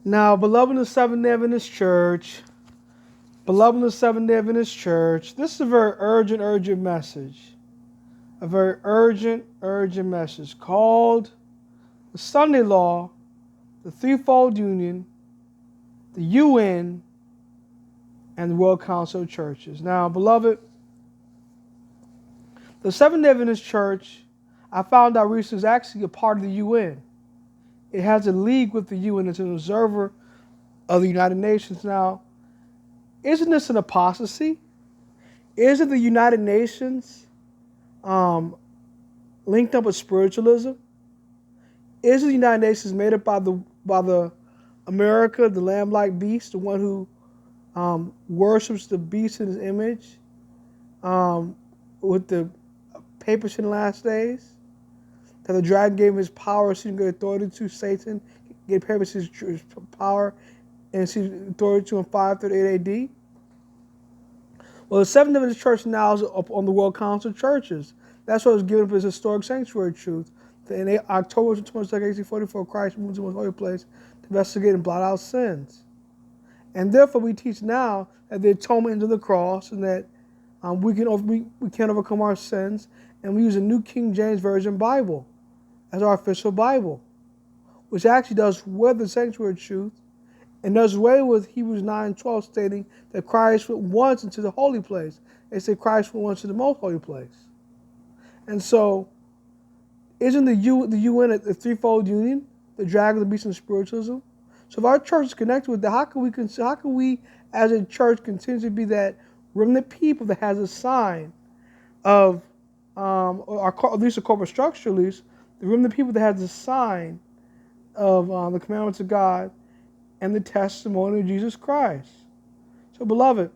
Now, beloved of the Seventh-day Adventist Church, beloved of the Seventh-day Adventist Church, this is a very urgent message. A very urgent message called the Sunday Law, the Threefold Union, the UN, and the World Council of Churches. Now, beloved, the Seventh-day Adventist Church, I found out recently, is actually a part of the UN. It has a league with the UN. It's an observer of the United Nations. Now, isn't this an apostasy? Isn't the United Nations linked up with spiritualism? Isn't the United Nations made up by the America, the lamb-like beast, the one who worships the beast in his image, with the papers in the last days? That the dragon gave him his power, so he can get authority to Satan, get papers his power, and see authority to him 538 AD. Well, the Seventh-day Adventist Church now is up on the World Council of Churches. That's what was given up as historic sanctuary truth. In October 22, 1844, Christ moved to the most holy place to investigate and blot out sins. And therefore, we teach now that the atonement is of the cross, and that we can overcome our sins, and we use a New King James Version Bible as our official Bible, which actually does away with the sanctuary truth and does away with Hebrews 9:12 stating that Christ went once into the holy place. They say Christ went once to the most holy place. And so, isn't the UN a threefold union, the dragon, the beast, and spiritualism? So if our church is connected with that, how can we as a church continue to be that remnant people that has a sign of, or at least a corporate structure, at least, the remnant people that has a sign of the commandments of God and the testimony of Jesus Christ? So, beloved,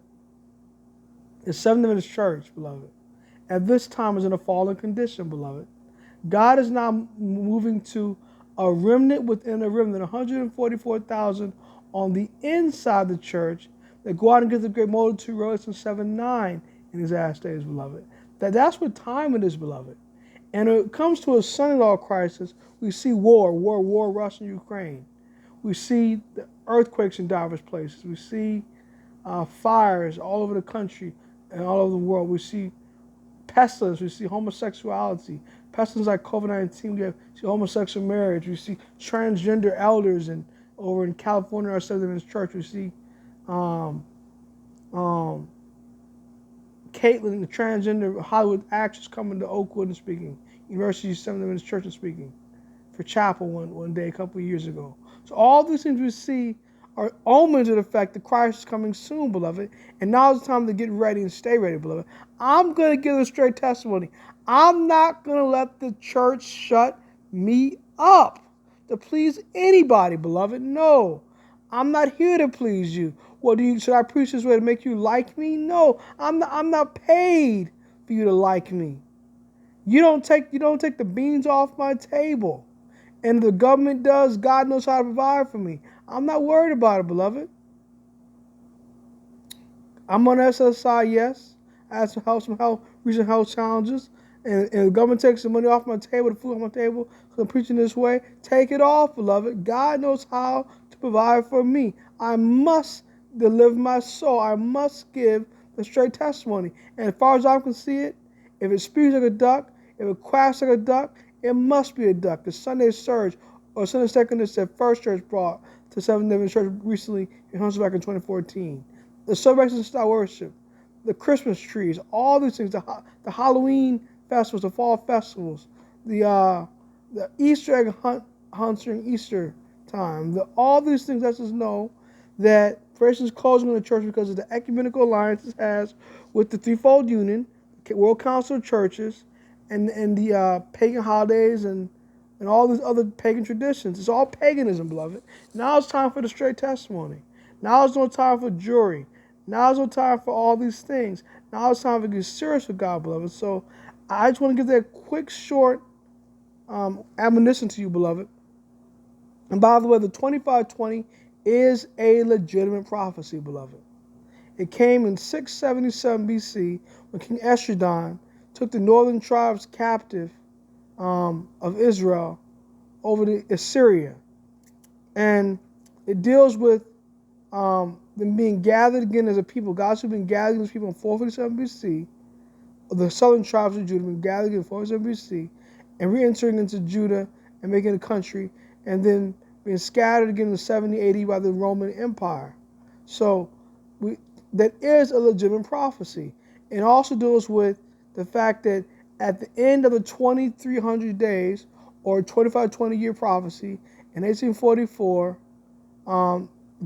the Seventh-day Adventist Church, beloved, at this time is in a fallen condition, beloved. God is now moving to a remnant within a remnant, 144,000 on the inside of the church that go out and get the great multitude, Revelation 7:9 in these last days, beloved. That's what time it is, beloved. And when it comes to a son-in-law crisis, we see war, Russia and Ukraine. We see the earthquakes in diverse places. We see fires all over the country and all over the world. We see pestilence. We see homosexuality. Pestilence like COVID-19. We see homosexual marriage. We see transgender elders, and over in California, our Seventh-day Adventist Church, we see Caitlyn, the transgender Hollywood actress, coming to Oakwood and speaking. University of Seventh-day Adventist Church and speaking for chapel one day a couple of years ago. So all these things we see are omens of the fact that Christ is coming soon, beloved. And now is the time to get ready and stay ready, beloved. I'm going to give a straight testimony. I'm not going to let the church shut me up to please anybody, beloved. No, I'm not here to please you. What should I preach this way to make you like me? No, I'm not paid for you to like me. You don't take the beans off my table. And the government does, God knows how to provide for me. I'm not worried about it, beloved. I'm on SSI, yes. I had some recent health challenges. And the government takes the money off my table, the food off my table, because I'm preaching this way. Take it off, beloved. God knows how to provide for me. I must deliver my soul. I must give the straight testimony. And as far as I can see it, if it speaks like a duck, if it quacks like a duck, it must be a duck. The Sunday Surge, or Sunday Secondist that First Church brought to Seventh-day Adventist Church recently in Huntsville back in 2014. The celebration of style worship, the Christmas trees, all these things, the Halloween festivals, the fall festivals, the Easter egg hunts during Easter time, all these things let us know that, for instance, closing on the church because of the ecumenical alliance it has with the Threefold Union, World Council of Churches, and the pagan holidays and all these other pagan traditions. It's all paganism, beloved. Now it's time for the straight testimony. Now it's no time for jury. Now it's no time for all these things. Now it's time to get serious with God, beloved. So I just want to give that quick, short admonition to you, beloved. And by the way, the 2520 is a legitimate prophecy, beloved. It came in 677 BC when King Esdras took the northern tribes captive of Israel over to Assyria. And it deals with them being gathered again as a people. God's been gathering his people in 457 BC. The southern tribes of Judah been gathered in 457 BC and re-entering into Judah and making a country, and then being scattered again in 70 AD by the Roman Empire. So that is a legitimate prophecy. It also deals with the fact that at the end of the 2300 days, or 25-20-year prophecy, in 1844,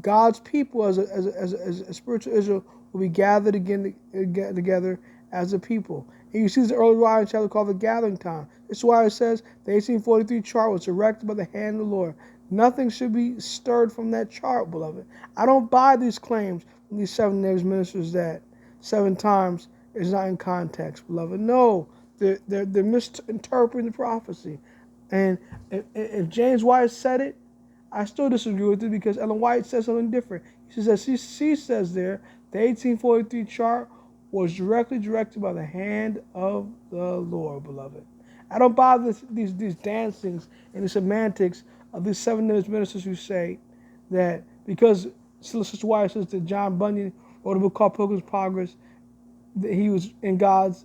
God's people as a spiritual Israel will be gathered again together as a people. And you see the early writing chapter called the gathering time. This is why it says the 1843 chart was erected by the hand of the Lord. Nothing should be stirred from that chart, beloved. I don't buy these claims from these 7 names ministers that 7 times is not in context, beloved. No, they're misinterpreting the prophecy. And if James White said it, I still disagree with it, because Ellen White says something different. She says there, the 1843 chart was directly directed by the hand of the Lord, beloved. I don't buy these dancings and the semantics of these 7 ministers who say that because Sister White says that John Bunyan wrote a book called Pilgrim's Progress, that he was in God's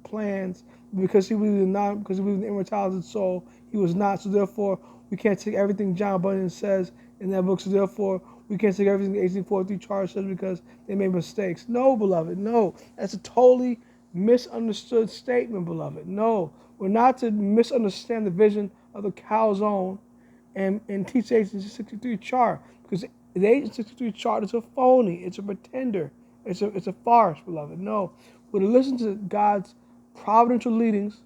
plans, because he believed in the immortality of the soul, he was not. So therefore, we can't take everything John Bunyan says in that book. So therefore, we can't take everything the 1843 chart says because they made mistakes. No, beloved, no. That's a totally misunderstood statement, beloved. No, we're not to misunderstand the vision of the calzone and teach the 1863 chart, because the 1863 chart is a phony. It's a pretender. It's a farce, beloved. No, we're to listen to God's providential leadings,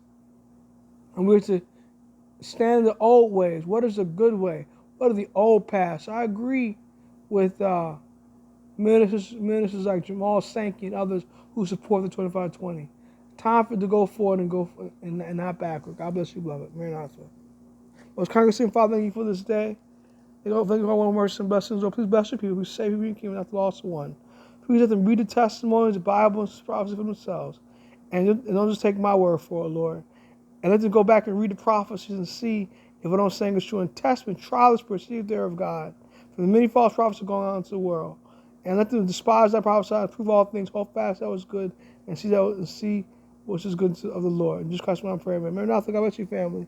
and we're to stand in the old ways. What is the good way? What are the old paths? I agree with ministers like Jamal Sankey and others who support the 2520. Time for it to go forward and not backward. God bless you, beloved. Maranatha. Most congregating Father, thank you for this day. Thank you for all mercy and blessings. Oh, please bless your people who save you and kingdom not the lost one. Please let them read the testimonies, the Bible, and prophecy for themselves. And don't just take my word for it, Lord. And let them go back and read the prophecies and see if what I'm saying is true. And test and try this, perceive there of God. For the many false prophets are going on into the world. And let them despise that prophecy, prove all things, hold fast that was good, and see which is good of the Lord. And just Christ, when I'm praying, man. Maranatha, God bless you, family.